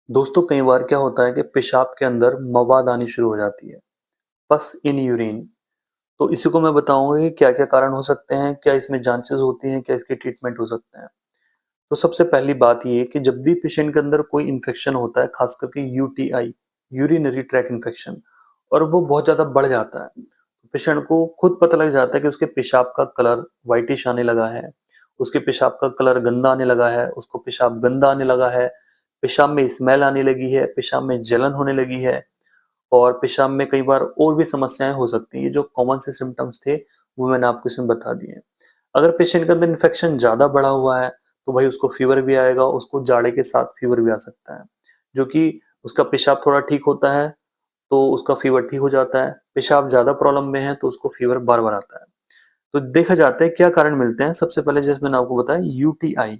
दोस्तों कई बार क्या होता है कि पेशाब के अंदर मवाद आनी शुरू हो जाती है। पस इन यूरिन। तो इसी को मैं बताऊंगा कि क्या क्या कारण हो सकते हैं, क्या इसमें जांचेस होती हैं, क्या इसके ट्रीटमेंट हो सकते हैं। तो सबसे पहली बात ये कि जब भी पेशेंट के अंदर कोई इन्फेक्शन होता है, खास करके यूटीआई, यूरिनरी ट्रैक इन्फेक्शन, और वो बहुत ज्यादा बढ़ जाता है, तो पेशेंट को खुद पता लग जाता है कि उसके पेशाब का कलर व्हाइटिश आने लगा है, उसके पेशाब का कलर गंदा आने लगा है, उसको पेशाब गंदा आने लगा है, पेशाब में स्मेल आने लगी है, पेशाब में जलन होने लगी है, और पेशाब में कई बार और भी समस्याएं हो सकती हैं। ये जो कॉमन से सिम्टम्स थे वो मैंने आपको इसमें बता दिए। अगर पेशेंट के अंदर इन्फेक्शन ज़्यादा बढ़ा हुआ है तो भाई उसको फीवर भी आएगा, उसको जाड़े के साथ फीवर भी आ सकता है, जो कि उसका पेशाब थोड़ा ठीक होता है तो उसका फीवर ठीक हो जाता है, पेशाब ज़्यादा प्रॉब्लम में है तो उसको फीवर बार बार आता है। तो देखा जाता है क्या कारण मिलते हैं। सबसे पहले जैसे मैंने आपको बताया, यूटीआई,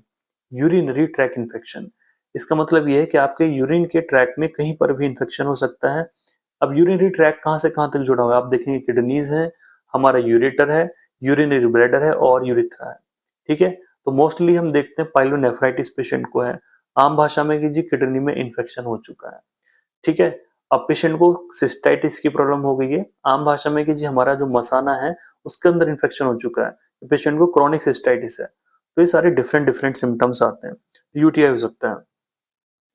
यूरिनरी ट्रैक इन्फेक्शन। इसका मतलब ये है कि आपके यूरिन के ट्रैक में कहीं पर भी इन्फेक्शन हो सकता है। अब यूरिनरी ट्रैक कहाँ से कहाँ तक जुड़ा हुआ है, आप देखेंगे किडनीज है, हमारा यूरेटर है, यूरिनरी ब्लैडर है और यूरिथ्रा है। ठीक है, तो मोस्टली हम देखते हैं पाइलोनेफ्राइटिस पेशेंट को है, आम भाषा में कि जी किडनी में इन्फेक्शन हो चुका है। ठीक है, अब पेशेंट को सिस्टाइटिस की प्रॉब्लम हो गई है, आम भाषा में कि जी हमारा जो मसाना है उसके अंदर इन्फेक्शन हो चुका है, पेशेंट को क्रोनिक सिस्टाइटिस है। तो ये सारे डिफरेंट डिफरेंट सिम्टम्स आते हैं। यूटीआई हो सकता है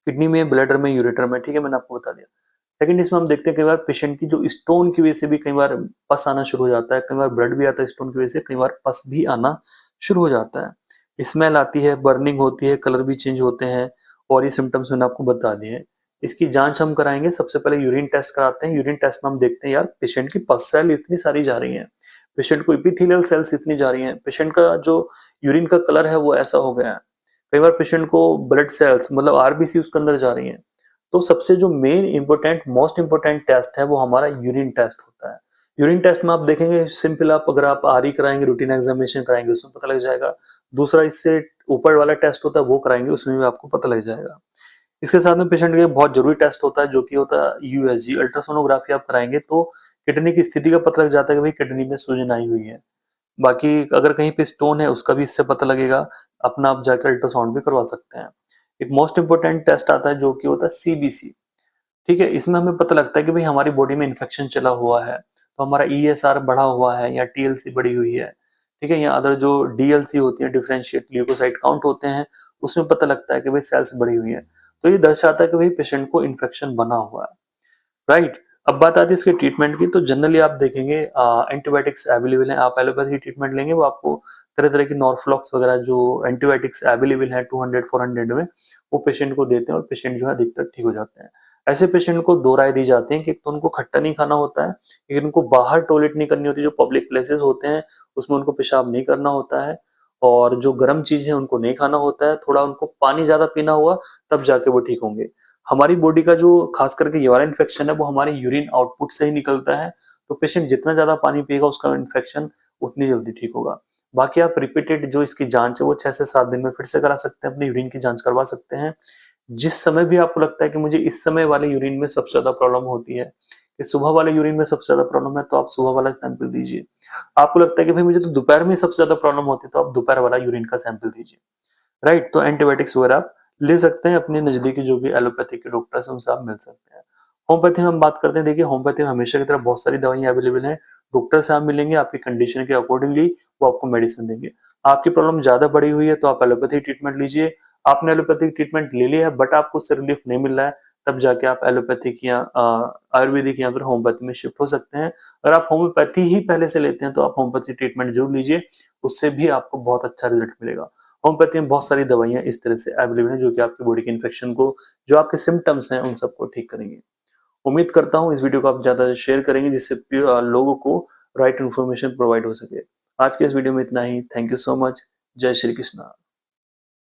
किडनी में, ब्लैडर में, यूरेटर में। ठीक है, मैंने आपको बता दिया। सेकंड, इसमें हम देखते हैं कई बार पेशेंट की जो स्टोन की वजह से भी कई बार पस आना शुरू हो जाता है, कई बार ब्लड भी आता है स्टोन की वजह से, कई बार पस भी आना शुरू हो जाता है, स्मेल आती है, बर्निंग होती है, कलर भी चेंज होते हैं, और ये सिम्टम्स मैंने आपको बता दिए हैं। इसकी जांच हम कराएंगे। सबसे पहले यूरिन टेस्ट कराते हैं। यूरिन टेस्ट में हम देखते हैं यार पेशेंट की पस सेल इतनी सारी जा रही हैं, पेशेंट को इपिथेलियल सेल्स इतनी जा रही हैं, पेशेंट का जो यूरिन का कलर है वो ऐसा हो गया है, कई बार पेशेंट को ब्लड सेल्स मतलब आरबीसी उसके अंदर जा रही हैं। तो सबसे जो main important most important test है वो हमारा यूरिन टेस्ट होता है। यूरिन टेस्ट में आप देखेंगे सिंपल, आप अगर आप आरई कराएंगे, रूटीन एग्जामिनेशन कराएंगे, उसमें पता लग जाएगा। दूसरा इससे ऊपर वाला टेस्ट होता है वो कराएंगे, उसमें भी आपको पता लग जाएगा। इसके साथ में पेशेंट के बहुत जरूरी टेस्ट होता है जो कि होता है यूएसजी, अल्ट्रासोनोग्राफी आप कराएंगे तो किडनी की स्थिति का पता लग जाता है कि भाई किडनी में सूजन आई हुई है। बाकी अगर कहीं पे स्टोन है उसका भी इससे पता लगेगा, अपना आप जाकर अल्ट्रासाउंड भी करवा सकते हैं। एक मोस्ट इंपोर्टेंट टेस्ट आता है जो कि होता है सीबीसी। ठीक है, इसमें हमें पता लगता है कि भाई हमारी बॉडी में इन्फेक्शन चला हुआ है, तो हमारा ईएसआर बढ़ा हुआ है या टीएलसी बढ़ी हुई है। ठीक है, या अदर जो डीएलसी होती है, डिफरेंशिएट ल्यूकोसाइट काउंट होते हैं, उसमें पता लगता है कि भाई सेल्स बढ़ी हुई है। तो ये दर्शाता है कि भाई पेशेंट को इन्फेक्शन बना हुआ है। राइट। अब बात आती है इसके ट्रीटमेंट की। तो जनरली आप देखेंगे एंटीबायोटिक्स अवेलेबल हैं, आप एलोपैथी ट्रीटमेंट लेंगे वो आपको तरह तरह की नॉर्फ्लॉक्स वगैरह जो एंटीबायोटिक्स अवेलेबल है 200-400 में, वो पेशेंट को देते हैं और पेशेंट जो है अधिकतर ठीक हो जाते हैं। ऐसे पेशेंट को दो राय दी जाती है कि एक तो उनको खट्टा नहीं खाना होता है, लेकिन उनको बाहर टॉयलेट नहीं करनी होती, जो पब्लिक प्लेसेस होते हैं उसमें उनको पेशाब नहीं करना होता है, और जो गर्म चीज है उनको नहीं खाना होता है, थोड़ा उनको पानी ज्यादा पीना हुआ तब जाके वो ठीक होंगे। हमारी बॉडी का जो खास करके ये वाला इन्फेक्शन है वो हमारे यूरिन आउटपुट से ही निकलता है, तो पेशेंट जितना ज्यादा पानी पिएगा उसका इन्फेक्शन उतनी जल्दी ठीक होगा। बाकी आप रिपीटेड जो इसकी जांच है वो 6 से 7 दिन में फिर से करा सकते हैं, अपनी यूरिन की जांच करवा सकते हैं। जिस समय भी आपको लगता है कि मुझे इस समय वाले यूरिन में सबसे ज्यादा प्रॉब्लम होती है, कि सुबह वाले यूरिन में सबसे ज्यादा प्रॉब्लम है, तो आप सुबह वाला सैंपल दीजिए। आपको लगता है कि भाई मुझे तो दोपहर में सबसे ज्यादा प्रॉब्लम होती है, तो आप दोपहर वाला यूरिन का सैंपल दीजिए। राइट। तो एंटीबायोटिक्स वगैरह आप ले सकते हैं, अपने नजदीकी जो भी एलोपैथी के डॉक्टर्स हैं उनसे आप मिल सकते हैं। होम्योपैथी में हम बात करते हैं, देखिए होम्योपैथी में हमेशा की तरह बहुत सारी दवाइयां अवेलेबल हैं। डॉक्टर से आप मिलेंगे, आपकी कंडीशन के अकॉर्डिंगली वो आपको मेडिसिन देंगे। आपकी प्रॉब्लम ज्यादा बढ़ी हुई है तो आप एलोपैथी ट्रीटमेंट लीजिए। आपने एलोपैथिक ट्रीटमेंट ले लिया है बट आपको उससे रिलीफ नहीं मिल रहा है, तब जाके आप एलोपैथिक या आयुर्वेदिक या फिर होम्योपैथी में शिफ्ट हो सकते हैं। अगर आप होम्योपैथी ही पहले से लेते हैं तो आप होम्योपैथी ट्रीटमेंट जरूर लीजिए, उससे भी आपको बहुत अच्छा रिजल्ट मिलेगा। होम्योपैथी में बहुत सारी दवाइयां इस तरह से अवेलेबल हैं जो कि आपकी बॉडी के इन्फेक्शन को, जो आपके सिम्टम्स हैं उन सबको ठीक करेंगे। उम्मीद करता हूँ इस वीडियो को आप ज्यादा से शेयर करेंगे जिससे लोगों को राइट इन्फॉर्मेशन प्रोवाइड हो सके। आज के इस वीडियो में इतना ही। Thank you so much. जय श्री कृष्णा।